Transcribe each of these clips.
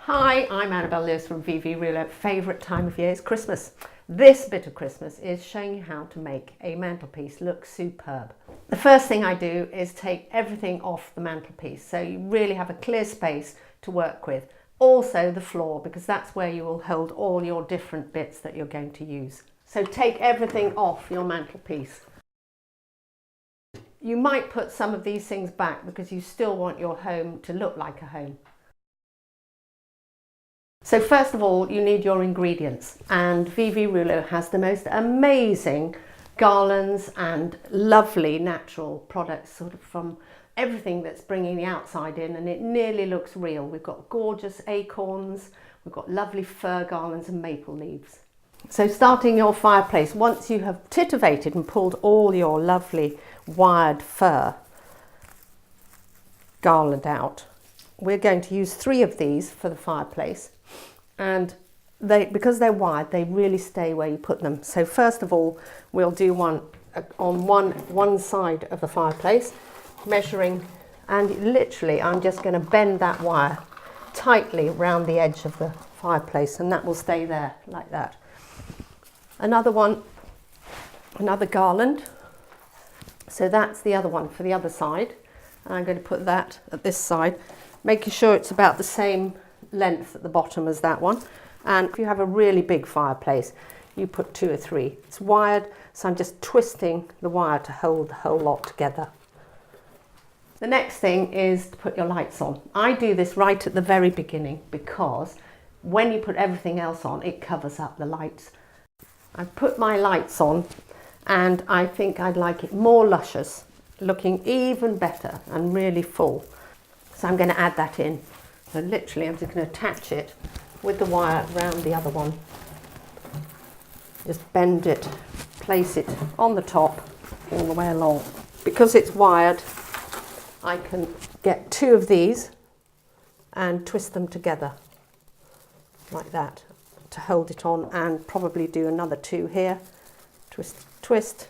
Hi, I'm Annabel Lewis from V V Rouleaux. Favourite time of year is Christmas. This bit of Christmas is showing you how to make a mantelpiece look superb. The first thing I do is take everything off the mantelpiece so you really have a clear space to work with. Also the floor, because that's where you will hold all your different bits that you're going to use. So take everything off your mantelpiece. You might put some of these things back because you still want your home to look like a home. So first of all, you need your ingredients, and V V Rouleaux has the most amazing garlands and lovely natural products, sort of from everything that's bringing the outside in, and it nearly looks real. We've got gorgeous acorns, we've got lovely fir garlands and maple leaves. So starting your fireplace, once you have titivated and pulled all your lovely wired fir garland out, we're going to use 3 of these for the fireplace, and because they're wired, they really stay where you put them. So first of all, we'll do one on one side of the fireplace, measuring, and literally I'm just going to bend that wire tightly around the edge of the fireplace, and that will stay there like that. Another one, another garland, so that's the other one for the other side, and I'm going to put that at this side, making sure it's about the same length at the bottom as that one. And if you have a really big fireplace, you put 2 or 3. It's wired, so I'm just twisting the wire to hold the whole lot together. The next thing is to put your lights on. I do this right at the very beginning because when you put everything else on, it covers up the lights. I've put my lights on, and I think I'd like it more luscious, looking even better and really full. So I'm going to add that in. So literally I'm just going to attach it with the wire around the other one. Just bend it, place it on the top all the way along. Because it's wired, I can get 2 of these and twist them together like that to hold it on, and probably do another 2 here. Twist, twist,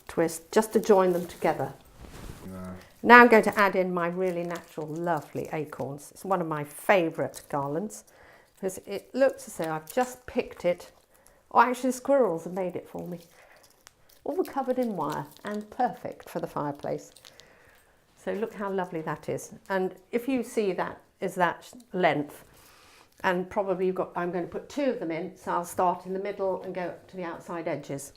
twist, just to join them together. Now I'm going to add in my really natural, lovely acorns. It's one of my favourite garlands because it looks as though I've just picked it. Oh, actually the squirrels have made it for me. All covered in wire and perfect for the fireplace. So look how lovely that is. And if you see that is that length, and probably I'm going to put 2 of them in, so I'll start in the middle and go to the outside edges.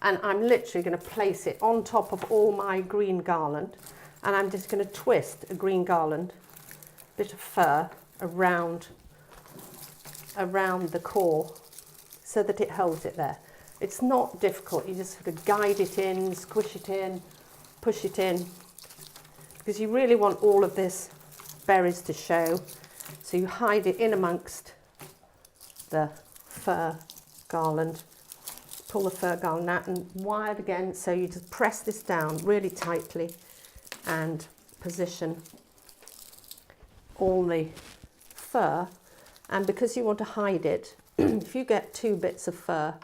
And I'm literally going to place it on top of all my green garland. And I'm just going to twist a green garland, bit of fir, around the core so that it holds it there. It's not difficult, you just sort of guide it in, squish it in, push it in, because you really want all of this berries to show. So you hide it in amongst the fir garland, pull the fir garland out and wire it again, so you just press this down really tightly and position all the fir. And because you want to hide it, if you get 2 bits of fir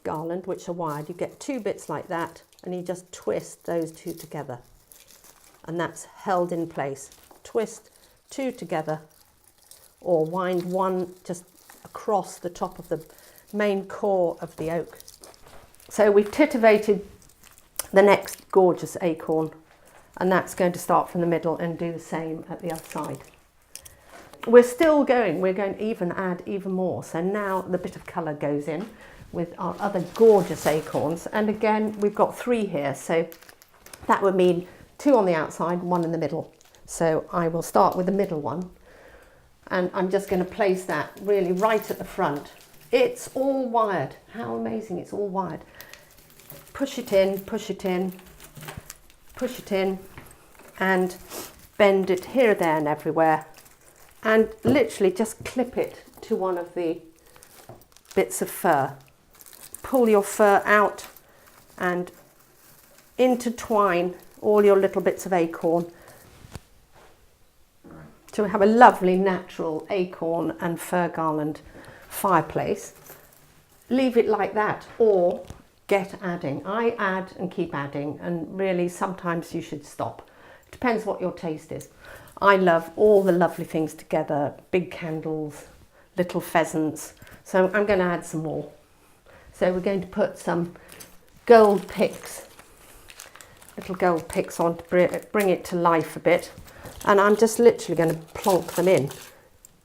garland which are wired, you get 2 bits like that, and you just twist those 2 together, and that's held in place. Twist 2 together, or wind one just across the top of the main core of the oak. So we've titivated the next gorgeous acorn, and that's going to start from the middle and do the same at the other side. We're still going, we're going to even add even more. So now the bit of colour goes in with our other gorgeous acorns, and again we've got 3 here, so that would mean 2 on the outside, 1 in the middle. So I will start with the middle one, and I'm just going to place that really right at the front. It's all wired. How amazing, it's all wired. Push it in, push it in, push it in, and bend it here, there and everywhere, and literally just clip it to one of the bits of fir. Pull your fir out and intertwine all your little bits of acorn to have a lovely natural acorn and fir garland fireplace. Leave it like that, or get adding. I add and keep adding, and really sometimes you should stop. It depends what your taste is. I love all the lovely things together, big candles, little pheasants. So I'm going to add some more. So we're going to put some gold picks, little gold picks on to bring it to life a bit. And I'm just literally going to plonk them in.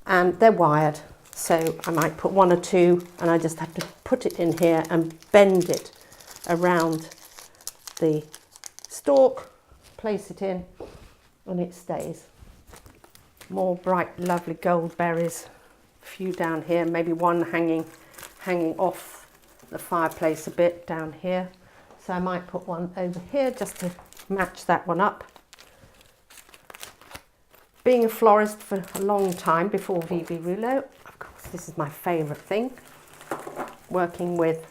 And they're wired, so I might put one or two, and I just have to put it in here and bend it around the stalk, place it in, and it stays. More bright, lovely gold berries. A few down here, maybe one hanging off the fireplace a bit down here. So I might put one over here just to match that one up. Being a florist for a long time before V V Rouleaux, of course, this is my favourite thing. Working with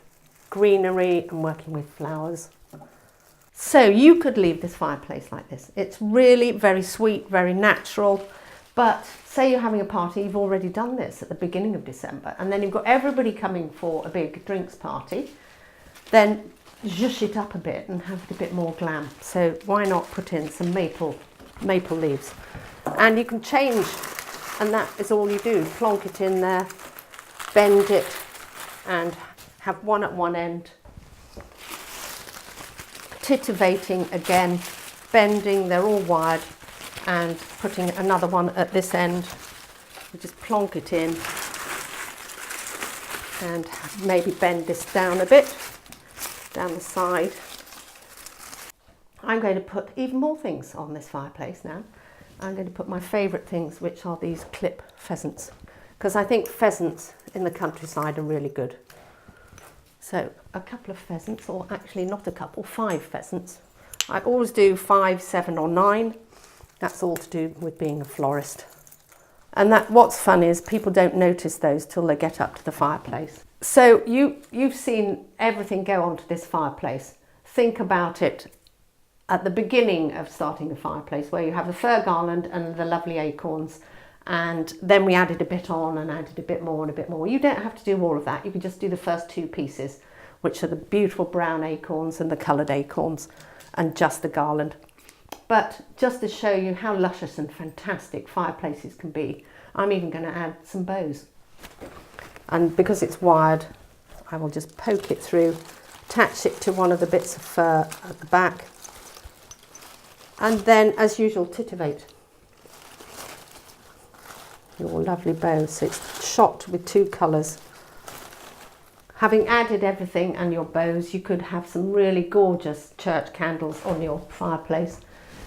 greenery and working with flowers. So you could leave this fireplace like this. It's really very sweet, very natural. But say you're having a party, you've already done this at the beginning of December, and then you've got everybody coming for a big drinks party, then zhuzh it up a bit and have it a bit more glam. So why not put in some maple leaves? And you can change, and that is all you do. Plonk it in there, bend it, and have one at one end. Titivating again, bending, they're all wired, and putting another one at this end. You just plonk it in and maybe bend this down a bit, down the side. I'm going to put even more things on this fireplace now. I'm going to put my favourite things, which are these clip pheasants, because I think pheasants in the countryside are really good. So a couple of pheasants, or actually not a couple, 5 pheasants. I always do 5, 7 or 9. That's all to do with being a florist. And what's fun is people don't notice those till they get up to the fireplace. So you've seen everything go onto this fireplace. Think about it at the beginning of starting the fireplace, where you have the fir garland and the lovely acorns, and then we added a bit on and added a bit more and a bit more. You don't have to do all of that. You can just do the first 2 pieces, which are the beautiful brown acorns and the coloured acorns, and just the garland. But just to show you how luscious and fantastic fireplaces can be, I'm even going to add some bows. And because it's wired, I will just poke it through, attach it to one of the bits of fir at the back, and then, as usual, titivate your lovely bows. So it's shot with 2 colours. Having added everything and your bows, you could have some really gorgeous church candles on your fireplace.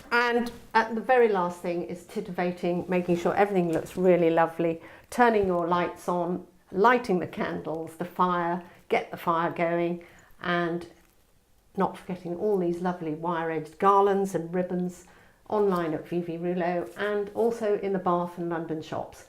And at the very last thing is titivating, making sure everything looks really lovely, turning your lights on, lighting the candles, the fire, get the fire going, and not forgetting all these lovely wire-edged garlands and ribbons online at V V Rouleaux, and also in the Bath and London shops.